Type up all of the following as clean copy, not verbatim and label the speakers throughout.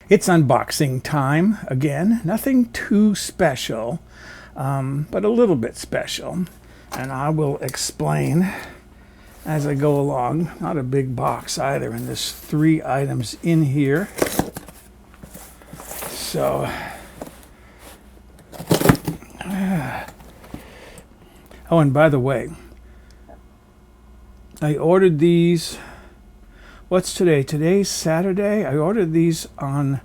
Speaker 1: It's unboxing time again. Nothing too special, but a little bit special. And I will explain as I go along. Not a big box either, and there's 3 items in here. So, oh, and by the way, I ordered these. What's today? Today's Saturday. I ordered these on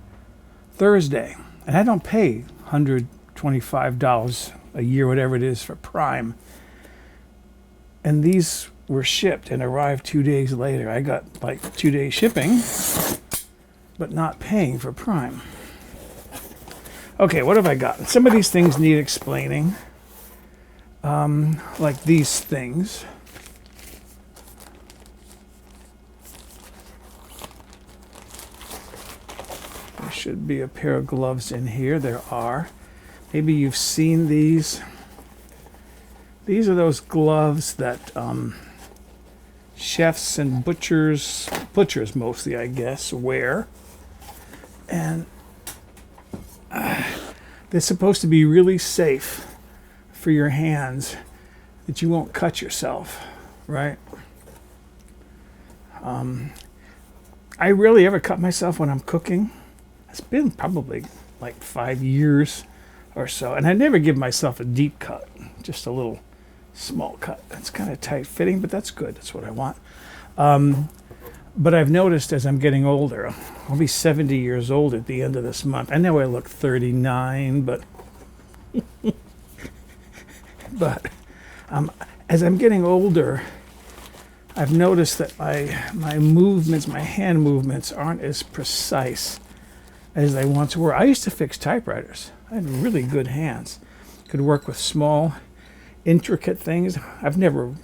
Speaker 1: Thursday, and I don't pay $125 a year, whatever it is, for Prime. And these were shipped and arrived 2 days later. I got like 2-day shipping, but not paying for Prime. Okay, what have I got? Some of these things need explaining, like these things. There should be a pair of gloves in here. There are. Maybe you've seen these. These are those gloves that chefs and butchers mostly, I guess, wear. And they're supposed to be really safe for your hands, that you won't cut yourself, right? I rarely ever cut myself when I'm cooking. It's been probably like 5 years or so, and I never give myself a deep cut, just a little small cut. That's kind of tight fitting, but that's good. That's what I want. But I've noticed as I'm getting older, I'll be 70 years old at the end of this month. I know I look 39, but as I'm getting older, I've noticed that my movements, my hand movements, aren't as precise as they once were. I used to fix typewriters. I had really good hands. Could work with small, intricate things. I've never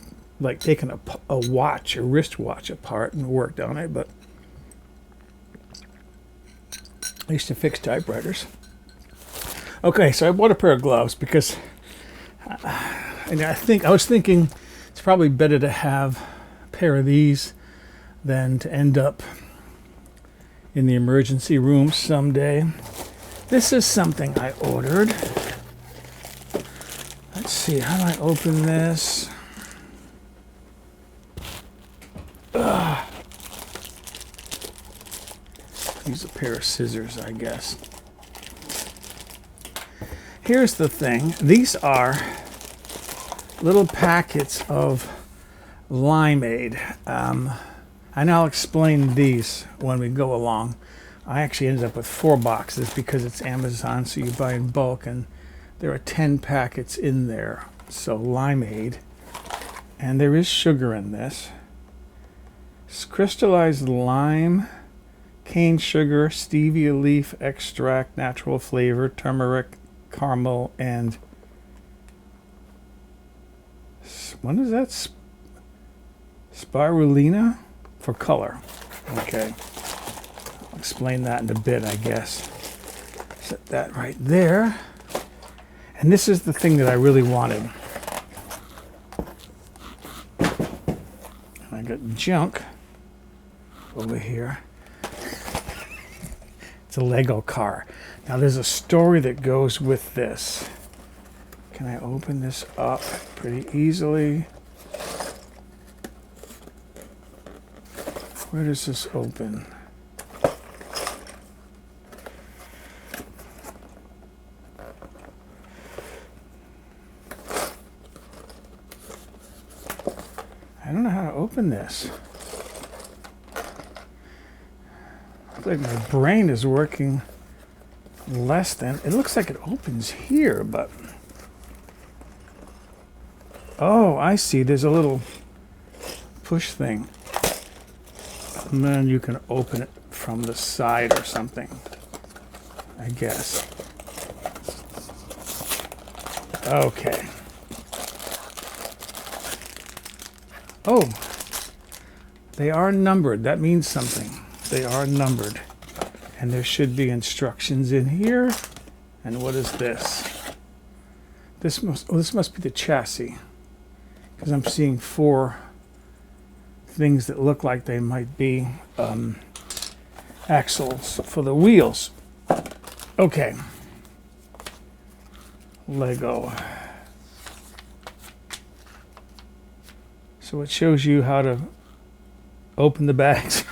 Speaker 1: taken a watch, a wristwatch apart and worked on it, but I used to fix typewriters. Okay, so I bought a pair of gloves because I was thinking it's probably better to have a pair of these than to end up in the emergency room someday. This is something I ordered. Let's see, how do I open this? Use a pair of scissors, I guess. Here's the thing. These are little packets of limeade. And I'll explain these when we go along. I actually ended up with 4 boxes because it's Amazon, so you buy in bulk, and there are 10 packets in there. So limeade. And there is sugar in this. It's crystallized lime, cane sugar, stevia leaf extract, natural flavor, turmeric, caramel, and what is that? Spirulina for color. Okay. I'll explain that in a bit, I guess. Set that right there. And this is the thing that I really wanted. I got junk over here. It's a Lego car. Now there's a story that goes with this. Can I open this up pretty easily? Where does this open? I don't know how to open this. I feel like my brain is working less than. It looks like it opens here, but. Oh, I see. There's a little push thing. And then you can open it from the side or something, I guess. Okay. Oh, they are numbered. That means something. They are numbered. And there should be instructions in here. And what is this? This must be the chassis, because I'm seeing 4 things that look like they might be axles for the wheels. Okay. Lego. So it shows you how to open the bags.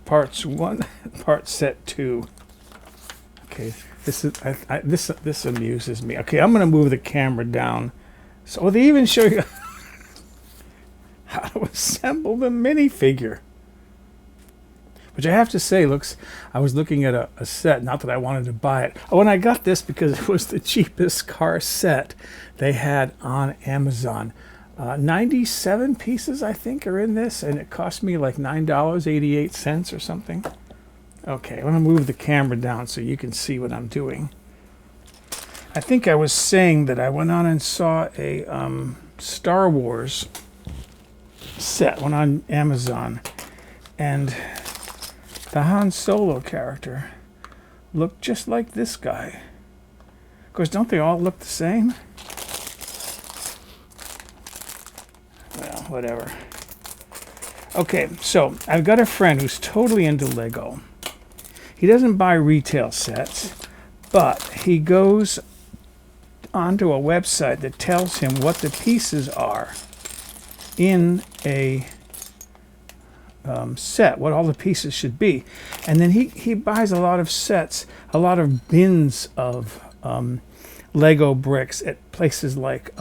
Speaker 1: Parts 1, part set 2. Okay, this amuses me. Okay, I'm going to move the camera down. So they even show you how to assemble the minifigure. Which I have to say, I was looking at a set, not that I wanted to buy it. Oh, and I got this because it was the cheapest car set they had on Amazon. 97 pieces, I think, are in this, and it cost me like $9.88 or something. Okay, I'm going to move the camera down so you can see what I'm doing. I think I was saying that I went on and saw a Star Wars set, went on Amazon, and the Han Solo character looked just like this guy. Of course, don't they all look the same? Well, whatever. Okay, so I've got a friend who's totally into Lego. He doesn't buy retail sets, but he goes onto a website that tells him what the pieces are in a set, what all the pieces should be. And then he buys a lot of sets, a lot of bins of Lego bricks at places like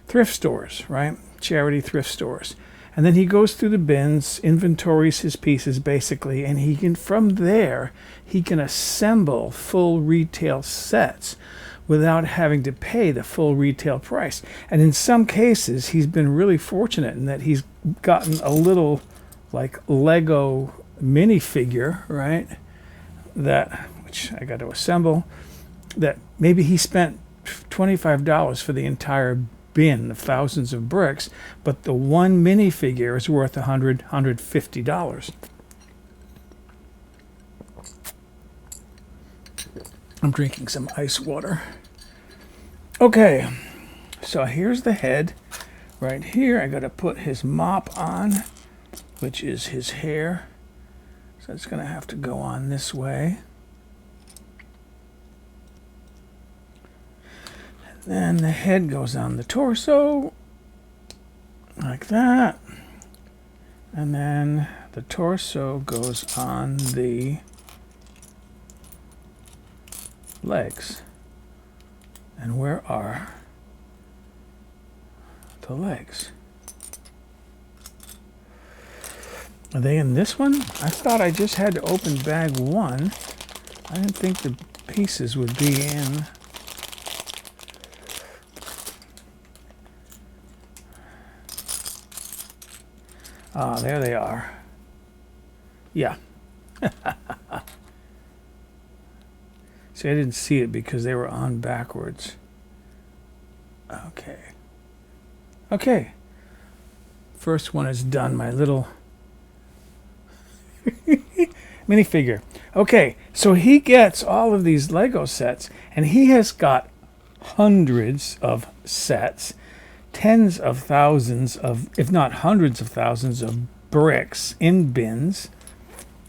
Speaker 1: thrift stores, right? Charity thrift stores. And then he goes through the bins, inventories his pieces basically, and from there, he can assemble full retail sets without having to pay the full retail price. And in some cases, he's been really fortunate in that he's gotten a little like Lego minifigure, right? Which I got to assemble, that maybe he spent $25 for the entire bin of thousands of bricks, but the one minifigure is worth $150. I'm drinking some ice water. Okay, so here's the head. Right here, I got to put his mop on, which is his hair. So it's going to have to go on this way. Then the head goes on the torso, like that. And then the torso goes on the legs. And where are the legs? Are they in this one? I thought I just had to open bag 1. I didn't think the pieces would be in. Ah, there they are. Yeah. See, I didn't see it because they were on backwards. Okay. Okay. First one is done, my little minifigure. Okay, so he gets all of these Lego sets, and he has got hundreds of sets, tens of thousands of, if not hundreds of thousands of bricks in bins.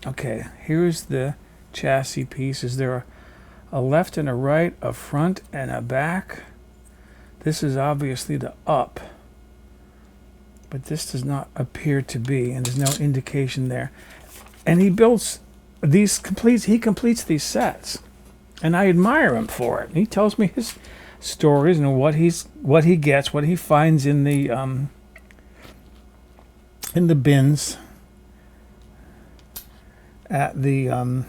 Speaker 1: Okay, here's the chassis piece. Is there a left and a right, a front and a back? This is obviously the up, but this does not appear to be, and there's no indication there. And he builds these, he completes these sets, and I admire him for it. He tells me his stories and what he gets, what he finds in the bins at the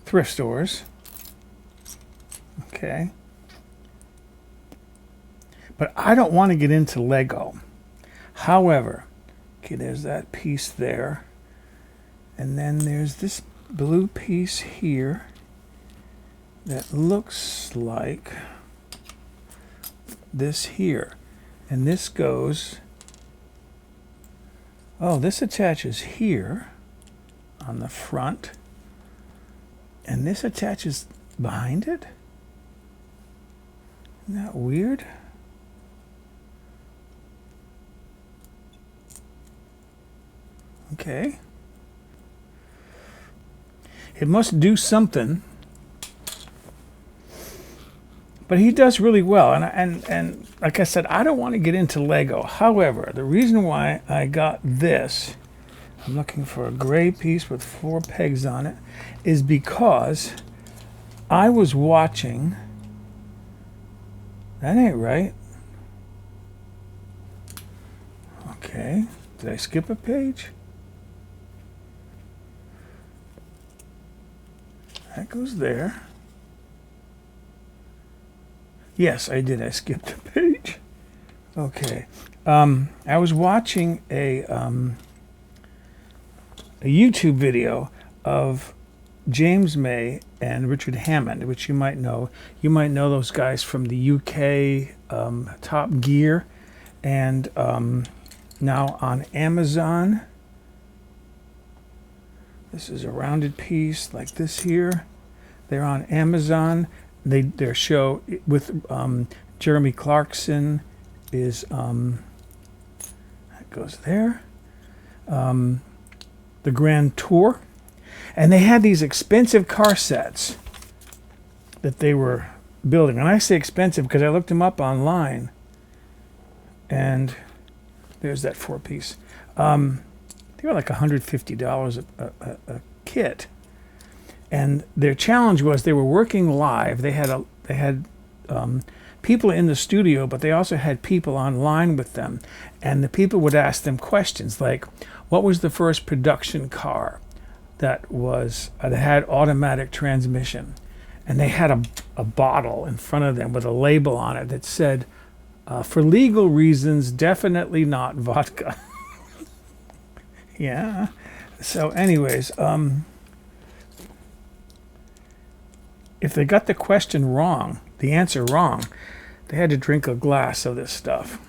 Speaker 1: thrift stores. Okay. But I don't want to get into Lego. However, okay, there's that piece there. And then there's this blue piece here that looks like this here. And this goes, oh, this attaches here on the front. And this attaches behind it? Isn't that weird? Okay. It must do something. But he does really well. And like I said, I don't want to get into Lego. However, the reason why I got this, I'm looking for a gray piece with 4 pegs on it, is because I was watching... That ain't right. Okay. Did I skip a page? That goes there. Yes, I did. I skipped a page. Okay. I was watching a YouTube video of James May and Richard Hammond, which you might know. You might know those guys from the UK, Top Gear, and now on Amazon. This is a rounded piece like this here. They're on Amazon. Their show with Jeremy Clarkson is that goes there. The Grand Tour. And they had these expensive car sets that they were building. And I say expensive because I looked them up online. And there's that 4-piece. They were like $150 a kit. And their challenge was they were working live. They had people in the studio, but they also had people online with them. And the people would ask them questions like, what was the first production car that had automatic transmission? And they had a bottle in front of them with a label on it that said, for legal reasons, definitely not vodka. Yeah. So anyways, if they got the question wrong, the answer wrong, they had to drink a glass of this stuff,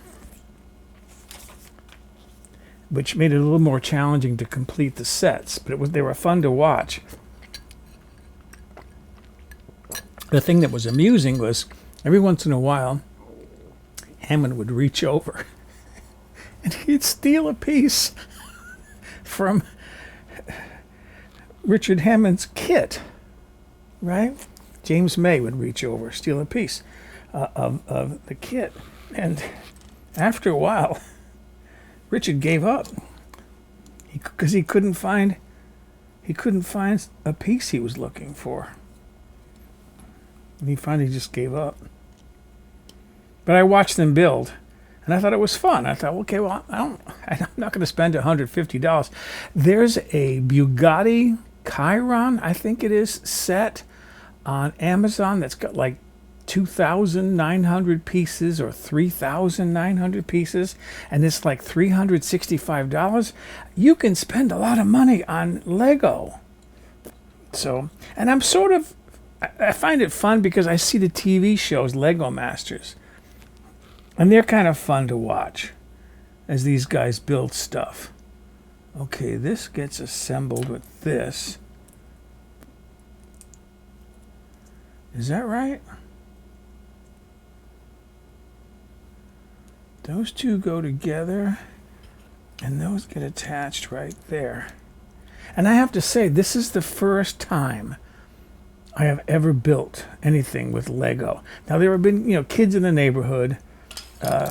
Speaker 1: which made it a little more challenging to complete the sets, but they were fun to watch. The thing that was amusing was every once in a while, Hammond would reach over and he'd steal a piece from Richard Hammond's kit, right? James May would reach over, steal a piece of the kit. And after a while, Richard gave up because he couldn't find a piece he was looking for. And he finally just gave up. But I watched them build, and I thought it was fun. I thought, okay, well, I'm not going to spend $150. There's a Bugatti Chiron, I think it is, set on Amazon that's got like 2,900 pieces or 3,900 pieces, and it's like $365. You can spend a lot of money on Lego. So, and I find it fun because I see the TV shows Lego Masters, and they're kind of fun to watch as these guys build stuff. Okay, this gets assembled with this. Is that right? Those two go together, and those get attached right there. And I have to say, this is the first time I have ever built anything with Lego. Now, there have been, kids in the neighborhood,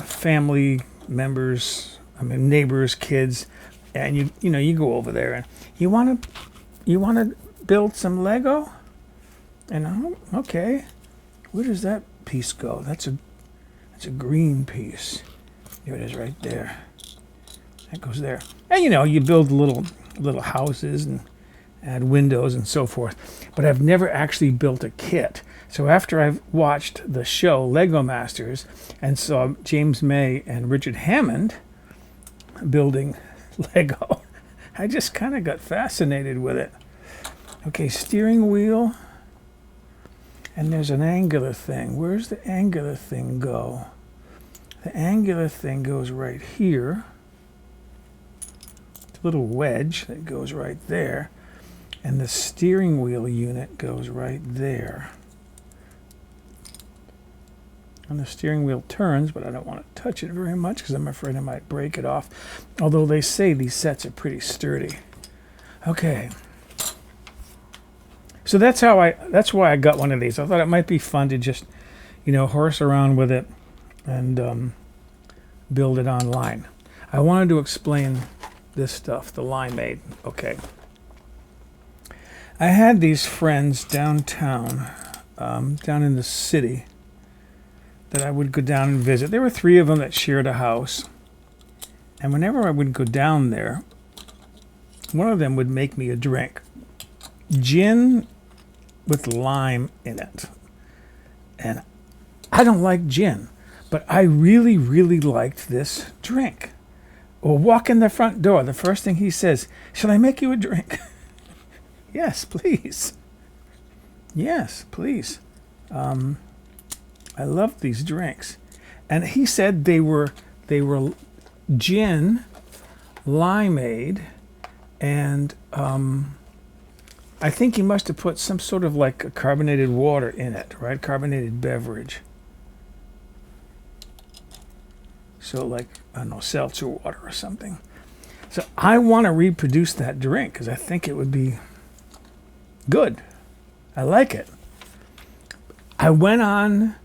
Speaker 1: family members, neighbors, kids, and you go over there and you want to build some Lego, and okay, where does that piece go? That's a green piece. There it is, right there. That goes there. And you build little houses and add windows and so forth. But I've never actually built a kit. So after I've watched the show Lego Masters and saw James May and Richard Hammond building Lego, I just kind of got fascinated with it. Okay, steering wheel. And there's an angular thing. Where's the angular thing go? The angular thing goes right here. It's a little wedge that goes right there. And the steering wheel unit goes right there. And the steering wheel turns, but I don't want to touch it very much because I'm afraid I might break it off. Although they say these sets are pretty sturdy. Okay. So that's why I got one of these. I thought it might be fun to just, horse around with it and build it online. I wanted to explain this stuff, the limeade. Okay. I had these friends downtown, down in the city, that I would go down and visit. There were 3 of them that shared a house. And whenever I would go down there, one of them would make me a drink. Gin with lime in it. And I don't like gin, but I really, really liked this drink. We'll walk in the front door. The first thing he says, "Shall I make you a drink?" Yes, please. Yes, please. I love these drinks. And he said they were gin, limeade, and I think he must have put some sort of like a carbonated water in it, right? Carbonated beverage. So like, I don't know, seltzer water or something. So I want to reproduce that drink because I think it would be good. I like it. I went on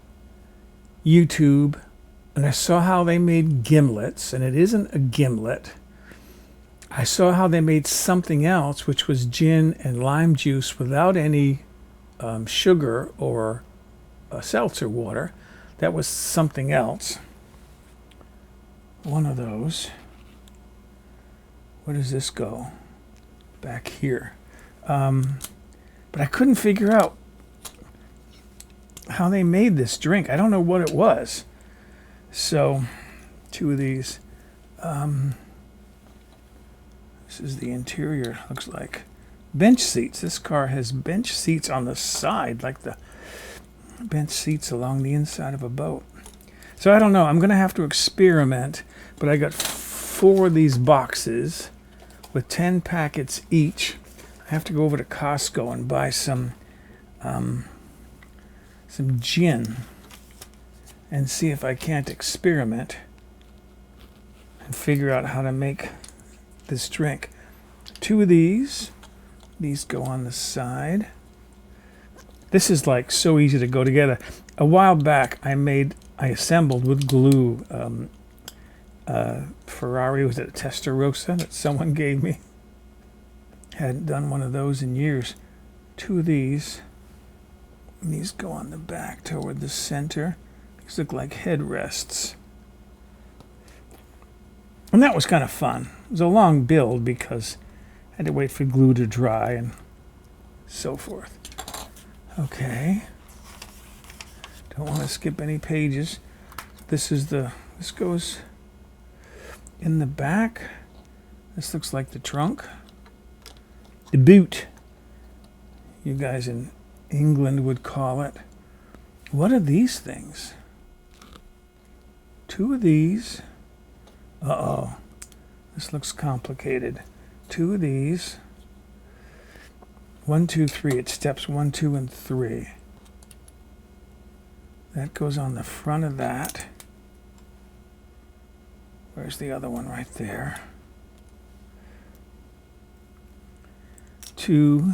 Speaker 1: YouTube and I saw how they made gimlets, and it isn't a gimlet. I saw how they made something else, which was gin and lime juice without any sugar or seltzer water. That was something else. One of those. Where does this go? Back here. But I couldn't figure out how they made this drink. I don't know what it was. So, 2 of these. This is the interior, looks like. Bench seats. This car has bench seats on the side, like the bench seats along the inside of a boat. So I don't know. I'm going to have to experiment. But I got 4 of these boxes with 10 packets each. I have to go over to Costco and buy some gin and see if I can't experiment and figure out how to make this drink. 2 of these. These go on the side. This is like so easy to go together. A while back, I assembled with glue Ferrari, was it a Testarossa that someone gave me? Hadn't done one of those in years. 2 of these. And these go on the back toward the center. These look like headrests. And that was kind of fun. It was a long build because I had to wait for glue to dry and so forth. Okay. Don't want to skip any pages. This goes in the back. This looks like the trunk. The boot, you guys in England would call it. What are these things? 2 of these. Uh-oh. This looks complicated. 2 of these. 1, 2, 3. It's steps 1, 2, and 3. That goes on the front of that. Where's the other one? Right there. 2.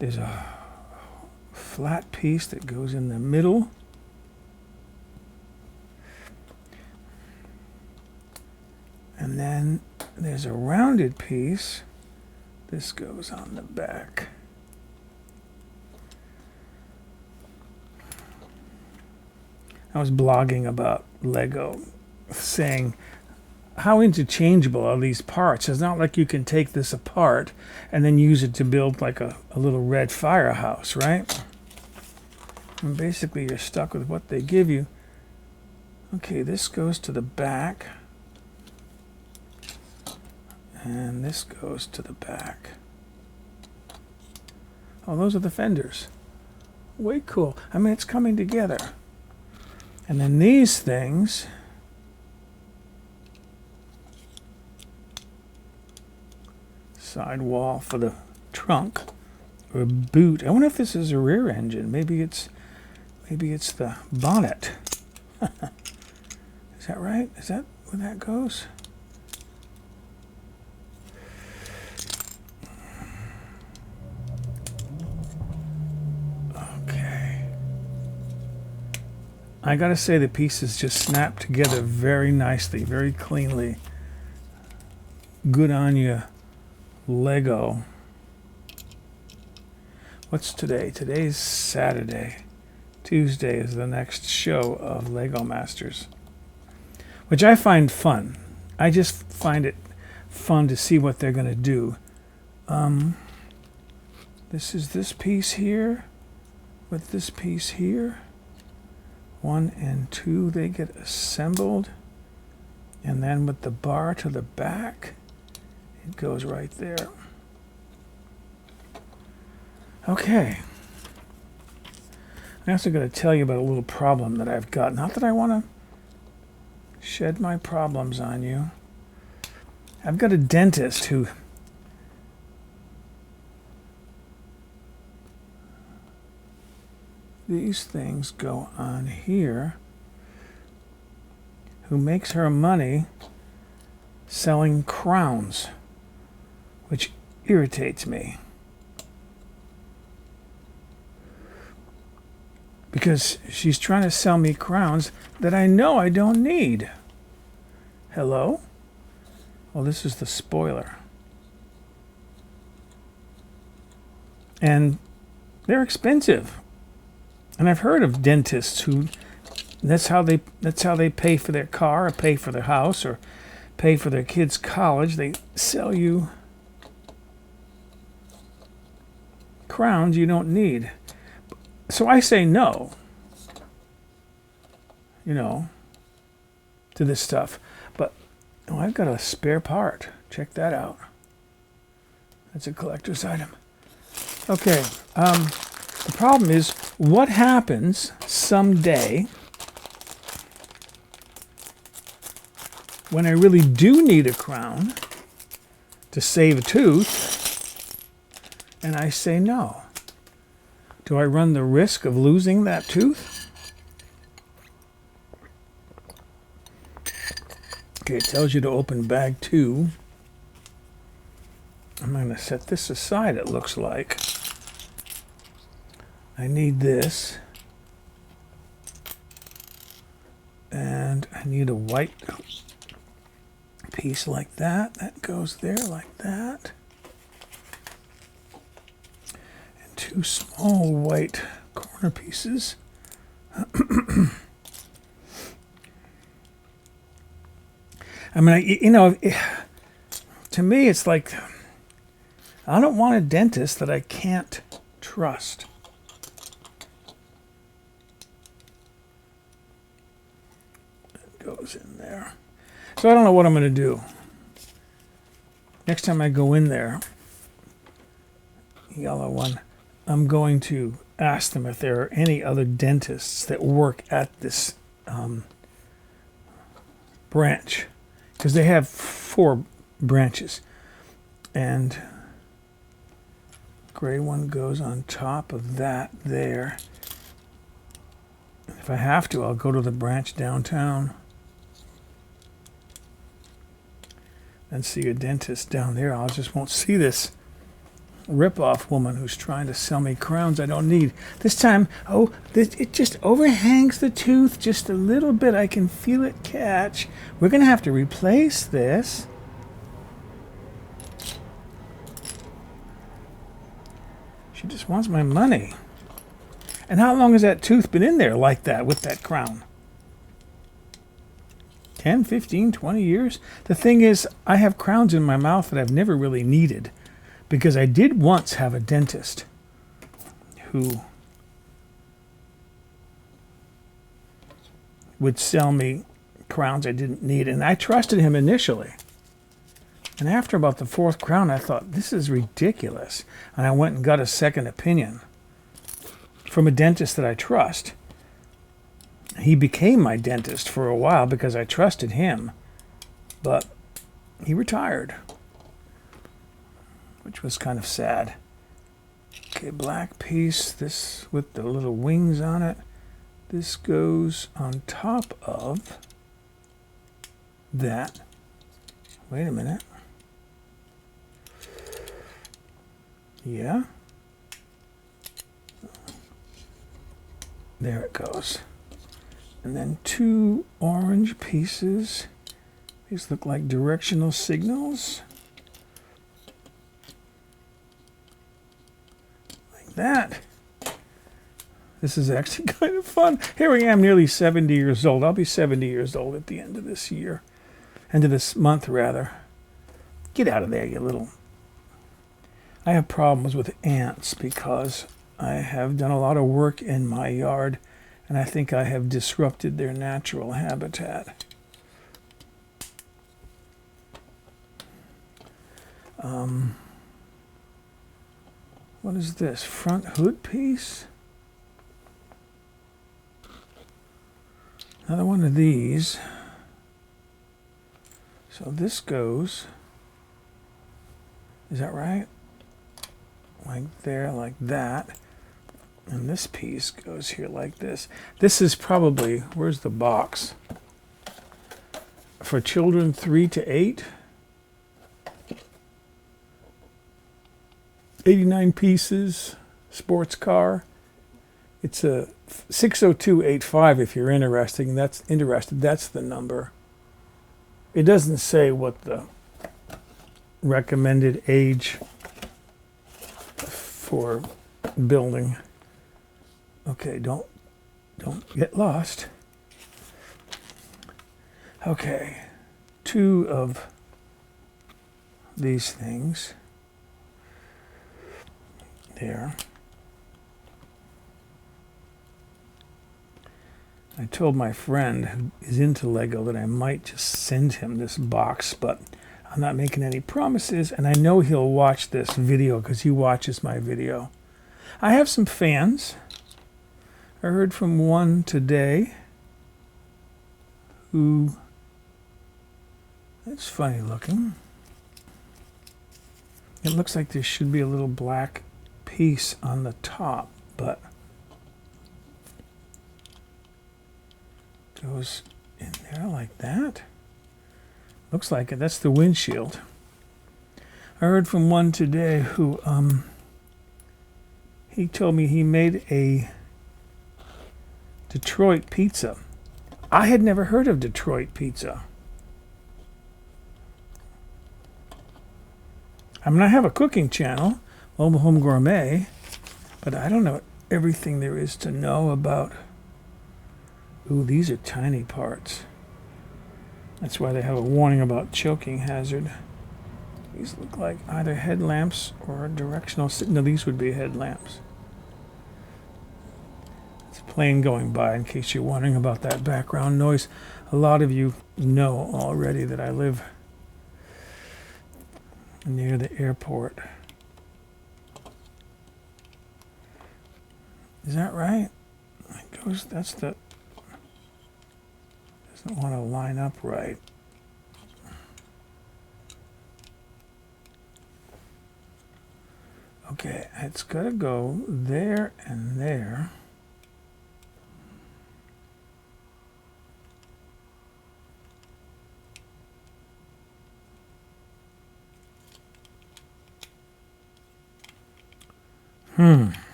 Speaker 1: There's a flat piece that goes in the middle. And then there's a rounded piece. This goes on the back. I was blogging about Lego, saying, how interchangeable are these parts? It's not like you can take this apart and then use it to build like a little red firehouse, right? And basically you're stuck with what they give you. Okay, this goes to the back. And this goes to the back. Oh, those are the fenders. Way cool. I mean, it's coming together. And then these things, side wall for the trunk or boot. I wonder if this is a rear engine. Maybe Maybe it's the bonnet. Is that right? Is that where that goes? Okay. I gotta say the pieces just snap together very nicely, very cleanly. Good on you, Lego. What's today? Today's Saturday. Tuesday is the next show of Lego Masters, which I find fun. I just find it fun to see what they're going to do. This is this piece here with this piece here. 1 and 2, they get assembled. And then with the bar to the back, it goes right there. Okay. I'm also going to tell you about a little problem that I've got. Not that I want to shed my problems on you. I've got a dentist who these things go on here, who makes her money selling crowns, which irritates me. Because she's trying to sell me crowns that I know I don't need. Hello? Well, this is the spoiler. And they're expensive. And I've heard of dentists who that's how they pay for their car, or pay for their house, or pay for their kids' college. They sell you crowns you don't need. So I say no, to this stuff. But I've got a spare part. Check that out. That's a collector's item. Okay. The problem is, what happens someday when I really do need a crown to save a tooth, and I say no? Do I run the risk of losing that tooth? Okay, it tells you to open bag 2. I'm going to set this aside, it looks like. I need this. And I need a white piece like that. That goes there like that. 2 small white corner pieces. I mean, to me, it's like, I don't want a dentist that I can't trust. It goes in there. So I don't know what I'm going to do. Next time I go in there, yellow one, I'm going to ask them if there are any other dentists that work at this branch, because they have 4 branches, and gray one goes on top of that there. If I have to, I'll go to the branch downtown and see a dentist down there. I just won't see this rip-off woman who's trying to sell me crowns I don't need. This time, it just overhangs the tooth just a little bit. I can feel it catch. We're going to have to replace this. She just wants my money. And how long has that tooth been in there like that with that crown? 10, 15, 20 years? The thing is, I have crowns in my mouth that I've never really needed, because I did once have a dentist who would sell me crowns I didn't need, and I trusted him initially. And after about the 4th crown, I thought, this is ridiculous. And I went and got a second opinion from a dentist that I trust. He became my dentist for a while because I trusted him, but he retired, which was kind of sad. Okay, black piece, this with the little wings on it. This goes on top of that. Wait a minute. Yeah. There it goes. And then two orange pieces. These look like directional signals. Like that. This is actually kind of fun. Here I am, nearly 70 years old. I'll be 70 years old at the end of this year. End of this month, rather. Get out of there, you little... I have problems with ants because I have done a lot of work in my yard, and I think I have disrupted their natural habitat. What is this? Front hood piece? Another one of these. So this goes, is that right? Like there, like that. And this piece goes here like this. This is probably, where's the box? For children 3 to 8. 89 pieces, sports car. It's a 60285 if you're interested. That's the number. It doesn't say what the recommended age for building. Okay, don't get lost. Okay, two of these things there. I told my friend who is into Lego that I might just send him this box, but I'm not making any promises, and I know he'll watch this video because he watches my video. I have some fans. I heard from one today who, that's funny looking. It looks like there should be a little black piece on the top, but goes in there like that. Looks like it. That's the windshield. I heard from one today who he told me he made a Detroit pizza. I had never heard of Detroit pizza. I mean, I have a cooking channel, Mobile Home Gourmet, but I don't know everything there is to know about. Ooh, these are tiny parts. That's why they have a warning about choking hazard. These look like either headlamps or a directional signal. No, these would be headlamps. It's a plane going by, in case you're wondering about that background noise. A lot of you know already that I live near the airport. Is that right? It goes, that's the... Doesn't want to line up right. Okay, it's got to go there and there.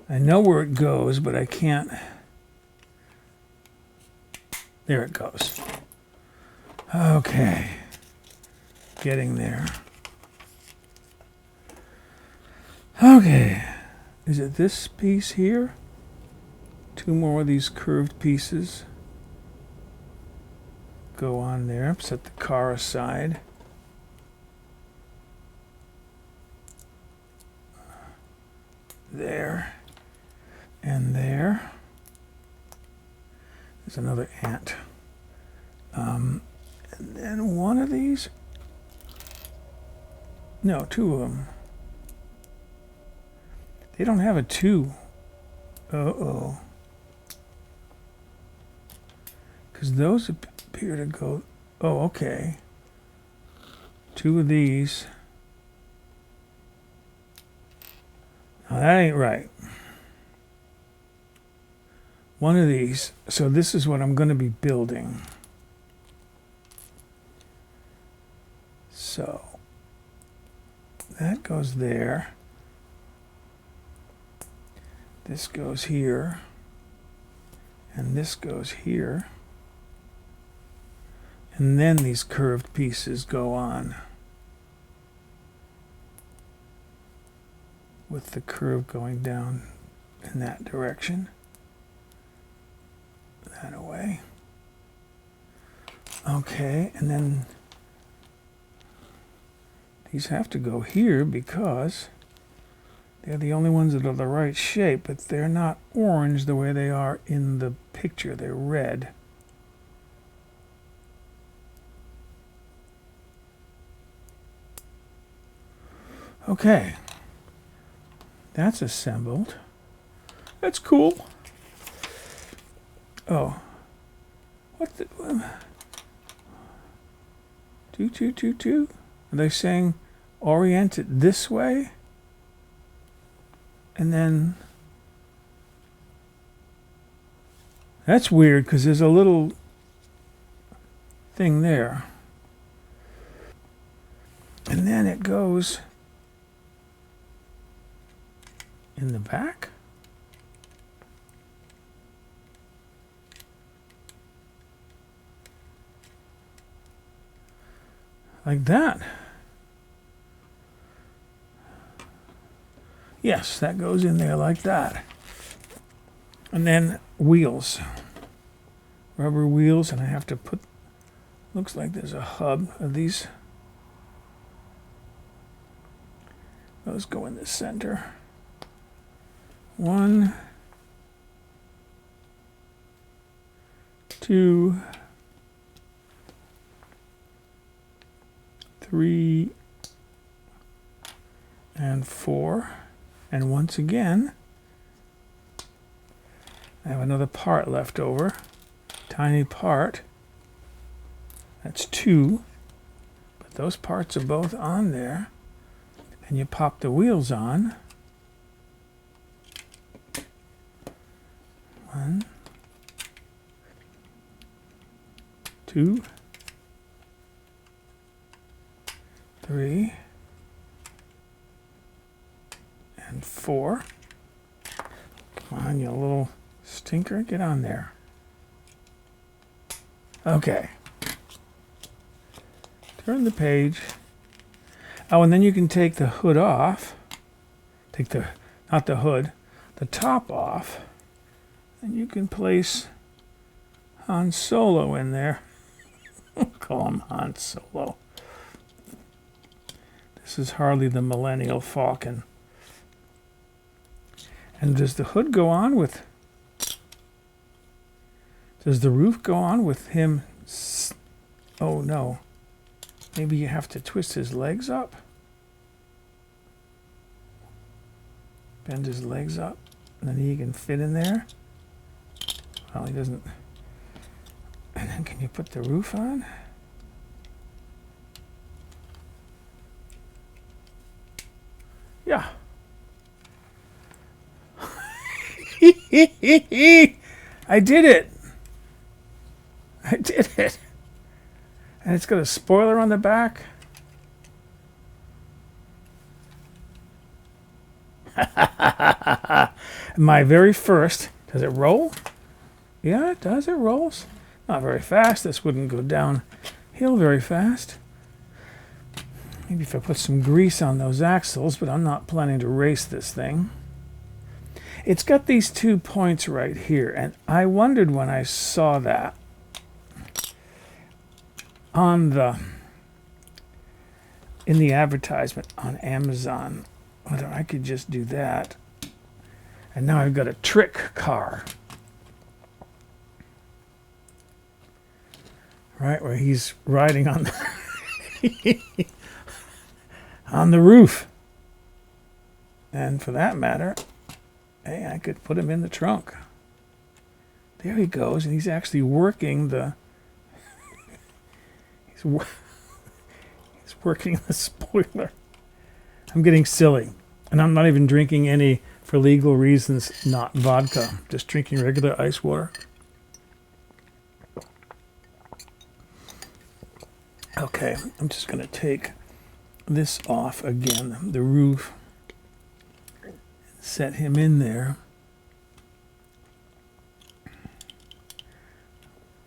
Speaker 1: I know where it goes, but I can't. There it goes. Okay. Getting there. Okay. Is it this piece here? Two more of these curved pieces go on there. Set the car aside. There. And there. There's another ant. And then one of these. No, two of them. They don't have a two. Uh-oh. Because those appear to go... Oh, okay. Two of these. Now, that ain't right. one of these. So this is what I'm going to be building. So that goes there. This goes here. And this goes here. And then these curved pieces go on with the curve going down in that direction. That away. Okay, and then these have to go here because they're the only ones that are the right shape, but they're not orange the way they are in the picture. They're red. Okay, that's assembled. That's cool. Oh, what the? Are they saying orient it this way? And then that's weird because there's a little thing there. And then it goes in the back. Like that. Yes, that goes in there like that. And then wheels. Rubber wheels, and I have to put, looks like there's a hub of these. Those go in the center. 1, 2, 3, and 4. And once again, I have another part left over. Tiny part. That's 2. But those parts are both on there. And you pop the wheels on. 1, 2, 3, and 4. Come on, you little stinker, get on there. Okay. Turn the page. Oh, and then you can take the hood off. Take the, not the hood, the top off. And you can place Han Solo in there. Call him Han Solo. This is hardly the Millennial Falcon. And does the hood go on with... Does the roof go on with him? Oh, no. Maybe you have to twist his legs up. Bend his legs up. And then he can fit in there. Well, he doesn't. And then can you put the roof on? Yeah. I did it. I did it. And it's got a spoiler on the back. My very first. Does it roll? Yeah, it does. It rolls. Not very fast. This wouldn't go downhill very fast. Maybe if I put some grease on those axles, but I'm not planning to race this thing. It's got these 2 points right here, and I wondered when I saw that on in the advertisement on Amazon, whether I could just do that. And now I've got a trick car. Right, where he's riding on the on the roof. And for that matter, hey, I could put him in the trunk. There he goes, and he's actually working the he's working the spoiler. I'm getting silly, and I'm not even drinking any for legal reasons, not vodka. Just drinking regular ice water. Okay, I'm just going to take this off again, the roof. Set him in there.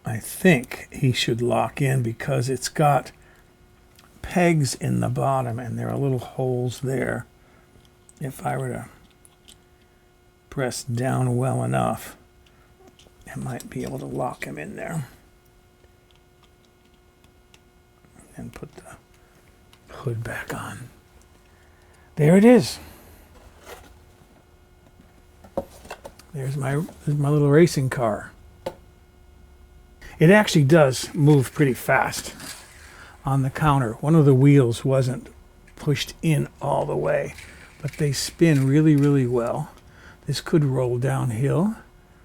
Speaker 1: I think he should lock in because it's got pegs in the bottom and there are little holes there. If I were to press down well enough, I might be able to lock him in there. And put the hood back on. There it is. There's my little racing car. It actually does move pretty fast on the counter. One of the wheels wasn't pushed in all the way, but they spin really, really well. This could roll downhill.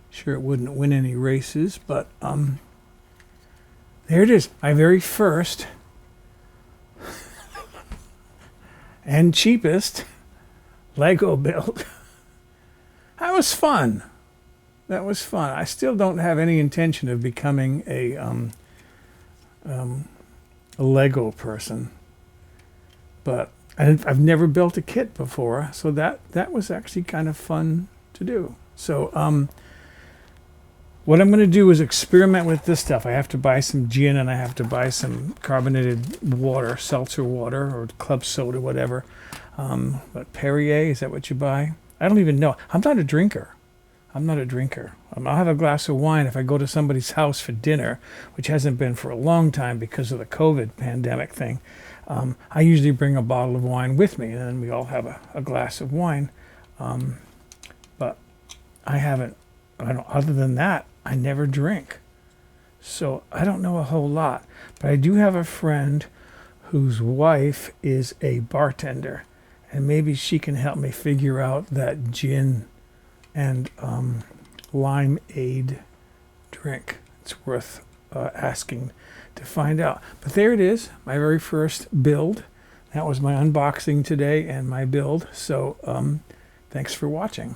Speaker 1: Sure, it wouldn't win any races, but there it is. My very first and cheapest Lego build. That was fun. That was fun. I still don't have any intention of becoming a Lego person, but I've never built a kit before, so that was actually kind of fun to do. So what I'm going to do is experiment with this stuff. I have to buy some gin and I have to buy some carbonated water, seltzer water or club soda, whatever. But Perrier, is that what you buy? I don't even know. I'm not a drinker. I'll have a glass of wine if I go to somebody's house for dinner, which hasn't been for a long time because of the COVID pandemic thing. I usually bring a bottle of wine with me, and then we all have a glass of wine. But other than that, I never drink. So I don't know a whole lot. But I do have a friend whose wife is a bartender, and maybe she can help me figure out that gin and limeade drink. It's worth asking to find out. But there it is, my very first build. That was my unboxing today and my build. So thanks for watching.